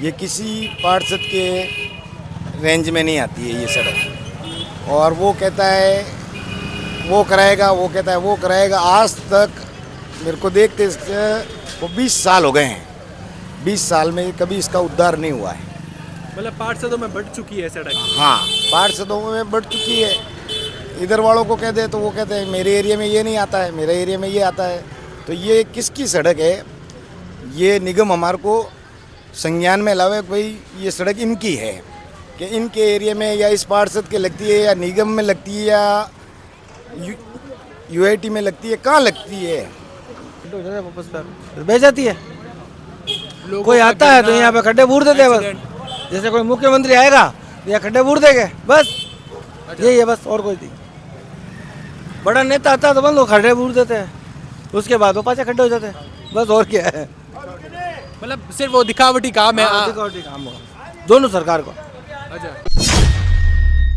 ये किसी पार्षद के रेंज में नहीं आती है ये सड़क। और वो कहता है वो कराएगा, वो कहता है वो कराएगा। आज तक मेरे को देखते वो 20 साल हो गए हैं, 20 साल में कभी इसका उद्धार नहीं हुआ है। मतलब पार्षदों में बढ़ चुकी है सड़क। हाँ, पार्षदों में बढ़ चुकी है। इधर वालों को कह दे तो वो कहते हैं मेरे एरिया में ये नहीं आता है, मेरे एरिया में ये आता है। तो ये किसकी सड़क है? ये निगम हमारे को संज्ञान में लावे भाई ये सड़क इनकी है, कि इनके एरिया में या इस पार्षद के लगती है या निगम में लगती है या यूआईटी में लगती है, कहाँ लगती है? भेज जाती है। कोई आता है तो यहाँ पे खड्डे बूर देते हैं बस। जैसे कोई मुख्यमंत्री आएगा तो यहाँ खड्डे बूर देंगे बस। यही है बस, और कोई नहीं। बड़ा नेता आता है तो बंद वो खड्डे बूर देते हैं, उसके बाद वो पाछे खड्डे हो जाते हैं बस, और क्या है। मतलब सिर्फ वो दिखावटी काम है। दिखावटी काम होगा दोनों सरकार को।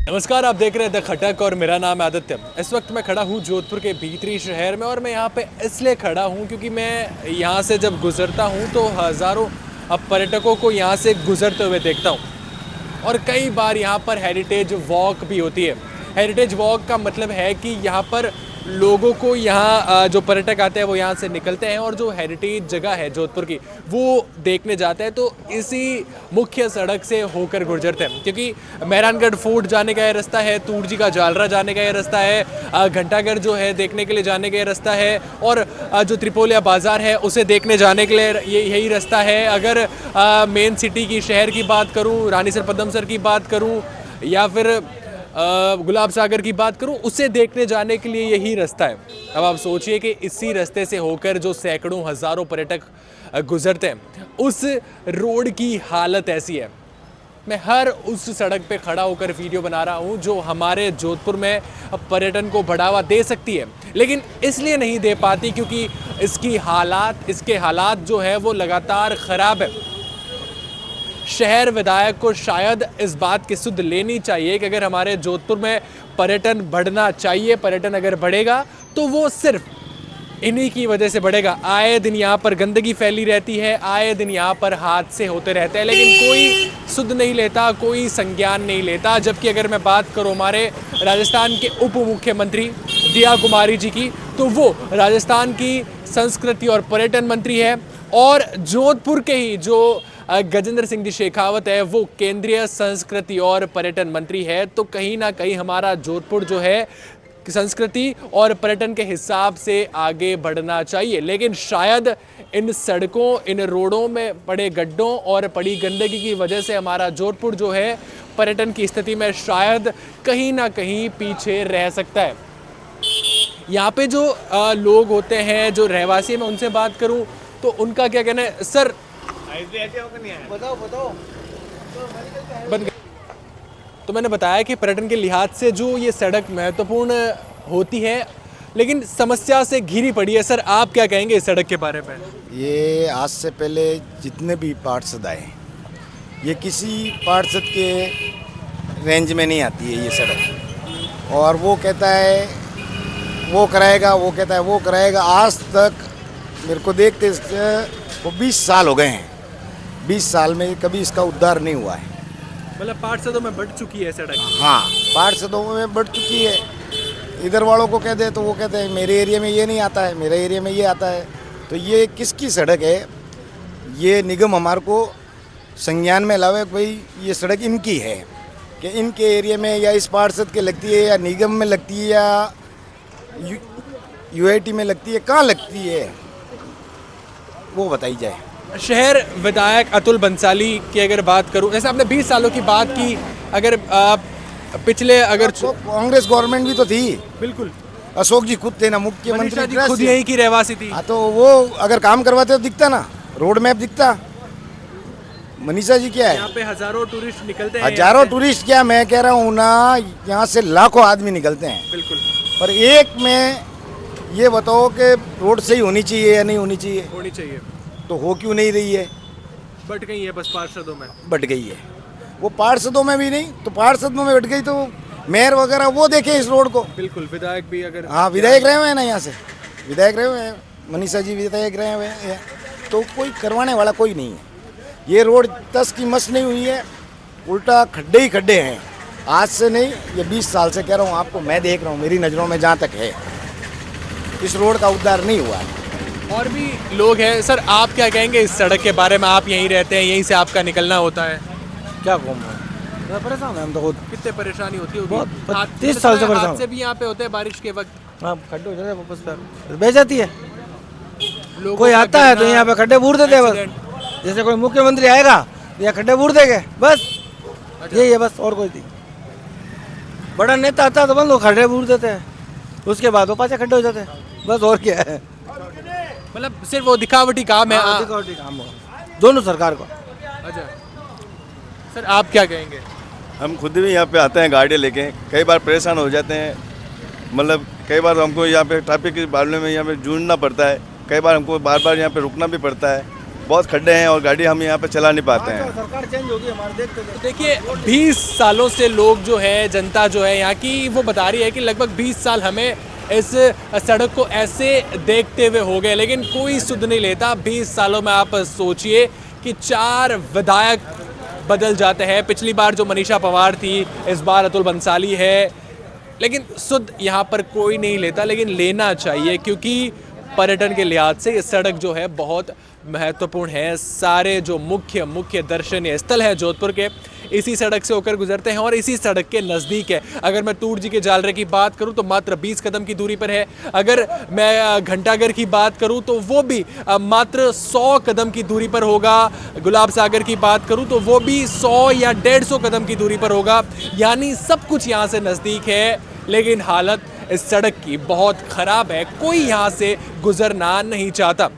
नमस्कार, आप देख रहे हैं द खटक और मेरा नाम है आदित्य। इस वक्त मैं खड़ा हूँ जोधपुर के भीतरी शहर में, और मैं यहाँ पे इसलिए खड़ा हूँ क्योंकि मैं यहाँ से जब गुजरता हूँ तो हज़ारों पर्यटकों को यहाँ से गुजरते हुए देखता हूँ। और कई बार यहाँ पर हेरिटेज वॉक भी होती है। हेरिटेज वॉक का मतलब है कि यहाँ पर लोगों को यहाँ जो पर्यटक आते हैं वो यहाँ से निकलते हैं और जो हेरिटेज जगह है जोधपुर की वो देखने जाते हैं, तो इसी मुख्य सड़क से होकर गुजरते हैं। क्योंकि मेहरानगढ़ फोर्ट जाने का ये रास्ता है, तूरजी का जालरा जाने का ये रास्ता है, घंटाघर जो है देखने के लिए जाने का ये रास्ता है, और जो त्रिपोलिया बाज़ार है उसे देखने जाने के लिए यही रास्ता है। अगर मेन सिटी की शहर की बात करूँ, रानीसर पद्मसर की बात करूँ या फिर गुलाब सागर की बात करूं, उसे देखने जाने के लिए यही रास्ता है। अब आप सोचिए कि इसी रास्ते से होकर जो सैकड़ों हज़ारों पर्यटक गुजरते हैं, उस रोड की हालत ऐसी है। मैं हर उस सड़क पे खड़ा होकर वीडियो बना रहा हूं जो हमारे जोधपुर में पर्यटन को बढ़ावा दे सकती है, लेकिन इसलिए नहीं दे पाती क्योंकि इसके हालात जो है वो लगातार ख़राब है। शहर विधायक को शायद इस बात की सुध लेनी चाहिए कि अगर हमारे जोधपुर में पर्यटन बढ़ना चाहिए, पर्यटन अगर बढ़ेगा तो वो सिर्फ इन्हीं की वजह से बढ़ेगा। आए दिन यहाँ पर गंदगी फैली रहती है, आए दिन यहाँ पर हादसे होते रहते हैं, लेकिन कोई सुध नहीं लेता, कोई संज्ञान नहीं लेता। जबकि अगर मैं बात करूँ हमारे राजस्थान के उप मुख्यमंत्री दिया कुमारी जी की, तो वो राजस्थान की संस्कृति और पर्यटन मंत्री है, और जोधपुर के ही जो गजेंद्र सिंह जी शेखावत है वो केंद्रीय संस्कृति और पर्यटन मंत्री है। तो कहीं ना कहीं हमारा जोधपुर जो है संस्कृति और पर्यटन के हिसाब से आगे बढ़ना चाहिए, लेकिन शायद इन सड़कों, इन रोडों में पड़े गड्ढों और पड़ी गंदगी की वजह से हमारा जोधपुर जो है पर्यटन की स्थिति में शायद कहीं ना कहीं पीछे रह सकता है। यहाँ पे जो लोग होते हैं, जो रहवासी है, मैं उनसे बात करूँ तो उनका क्या कहना है। सर बताओ बन गया। तो मैंने बताया कि पर्यटन के लिहाज से जो ये सड़क महत्वपूर्ण होती है, लेकिन समस्या से घिरी पड़ी है। सर आप क्या कहेंगे इस सड़क के बारे में? ये आज से पहले जितने भी पार्षद आए, ये किसी पार्षद के रेंज में नहीं आती है ये सड़क। और वो कहता है वो कराएगा, वो कहता है वो कराएगा। आज तक मेरे को देखते वो 20 साल हो गए हैं, 20 साल में कभी इसका उद्धार नहीं हुआ है। मतलब पार्षदों में बढ़ चुकी है सड़क। हाँ, पार्षदों में बढ़ चुकी है। इधर वालों को कह दे तो वो कहते हैं मेरे एरिया में ये नहीं आता है, मेरे एरिया में ये आता है। तो ये किसकी सड़क है? ये निगम हमारे को संज्ञान में लावे भाई ये सड़क इनकी है, कि इनके एरिया में या इस पार्षद के लगती है या निगम में लगती है या यूआईटी में लगती है, कहाँ लगती है वो बताई जाए। शहर विधायक अतुल बंसाली की अगर बात करूं, जैसे आपने 20 सालों की बात की, अगर पिछले अगर तो कांग्रेस गवर्नमेंट भी तो थी। बिल्कुल, अशोक जी खुद थे ना मुख्यमंत्री, जी खुद यही की रहवासी थी। हाँ, तो वो अगर काम करवाते तो दिखता ना, रोड मैप दिखता। मनीषा जी क्या है, यहाँ पे हजारों टूरिस्ट निकलते हैं। हजारों टूरिस्ट क्या, मैं कह रहा हूँ ना, यहाँ से लाखों आदमी निकलते हैं। बिल्कुल, पर एक में ये बताओ कि रोड सही होनी चाहिए या नहीं होनी चाहिए? होनी चाहिए। तो हो क्यों नहीं रही है? बट गई है बस पार्षदों में। बट गई है। वो पार्षदों में भी नहीं तो पार्षदों में बट गई, तो मेयर वगैरह वो देखे इस रोड को। बिल्कुल, विधायक भी अगर, हाँ, विधायक रहे हुए हैं ना, यहाँ से विधायक रहे हुए हैं, मनीषा जी विधायक रहे हुए हैं, तो कोई करवाने वाला कोई नहीं है। ये रोड 10 की मस नहीं हुई है, उल्टा खड्डे ही खड्डे हैं। आज से नहीं, ये 20 साल से कह रहा हूँ आपको, मैं देख रहा हूँ मेरी नज़रों में जहाँ तक है, इस रोड का उद्धार नहीं हुआ है। और भी लोग हैं। सर आप क्या कहेंगे इस सड़क के बारे में? आप यहीं रहते हैं, यहीं से आपका निकलना होता है। क्या कहूँ मैं परेशान है, हम तो खुद कितने परेशानी होती होगी? बहुत, हाथ- 30 साल से परेशान। हादसे भी यहाँ पे होते हैं बारिश के वक्त। हाँ, खड्डे हो जाते हैं वापस पे बह जाती है। लोगों कोई का आता है तो गिरना, यहाँ पे खड्डे बूर देते हैं बस। एक्सीडेंट। जैसे कोई मुख्यमंत्री आएगा तो यहाँ खड्डे बूर देंगे बस, यही है बस, और कोई नहीं। बड़ा नेता आता है तो बंद वो खड्डे बूर देते हैं, उसके बाद वो पाछे खड्डे हो जाते हैं, बस और क्या है। मतलब सिर्फ वो दिखावटी काम है। हाँ, दिखावटी काम होगा दोनों सरकार को। अच्छा सर आप क्या कहेंगे? हम खुद भी यहाँ पे आते हैं गाड़ी लेके, कई बार परेशान हो जाते हैं। मतलब कई बार हमको यहाँ पे ट्रैफिक की प्रॉब्लम में यहाँ पे जूझना पड़ता है, कई बार हमको बार बार यहाँ पे रुकना भी पड़ता है। बहुत खड्डे हैं और गाड़ी हम यहाँ पे चला नहीं पाते हैं। सरकार चेंज होगी हमारे, देखते हैं। देखिए 20 सालों से लोग जो है, जनता जो है यहाँ की, वो बता रही है कि लगभग 20 साल हमें इस सड़क को ऐसे देखते हुए हो गए, लेकिन कोई सुध नहीं लेता। 20 सालों में आप सोचिए कि 4 विधायक बदल जाते हैं। पिछली बार जो मनीषा पंवार थी, इस बार अतुल बंसाली है, लेकिन सुध यहाँ पर कोई नहीं लेता। लेकिन लेना चाहिए क्योंकि पर्यटन के लिहाज से ये सड़क जो है बहुत महत्वपूर्ण है। सारे जो मुख्य दर्शनीय स्थल है जोधपुर के, इसी सड़क से होकर गुजरते हैं और इसी सड़क के नज़दीक है। अगर मैं तूर जी के जालरे की बात करूं तो मात्र 20 कदम की दूरी पर है। अगर मैं घंटाघर की बात करूं तो वो भी मात्र 100 कदम की दूरी पर होगा। गुलाब सागर की बात करूं तो वो भी 100 या 150 कदम की दूरी पर होगा। यानी सब कुछ यहाँ से नज़दीक है, लेकिन हालत इस सड़क की बहुत ख़राब है। कोई यहाँ से गुजरना नहीं चाहता।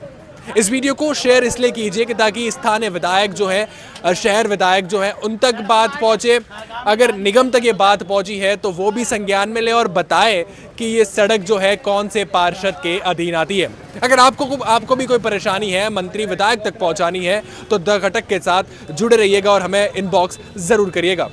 इस वीडियो को शेयर इसलिए कीजिए कि ताकि स्थानीय विधायक जो है, शहर विधायक जो है, उन तक बात पहुंचे। अगर निगम तक ये बात पहुंची है तो वो भी संज्ञान में ले और बताए कि ये सड़क जो है कौन से पार्षद के अधीन आती है। अगर आपको भी कोई परेशानी है, मंत्री विधायक तक पहुंचानी है, तो द खटक के साथ जुड़े रहिएगा और हमें इनबॉक्स ज़रूर करिएगा।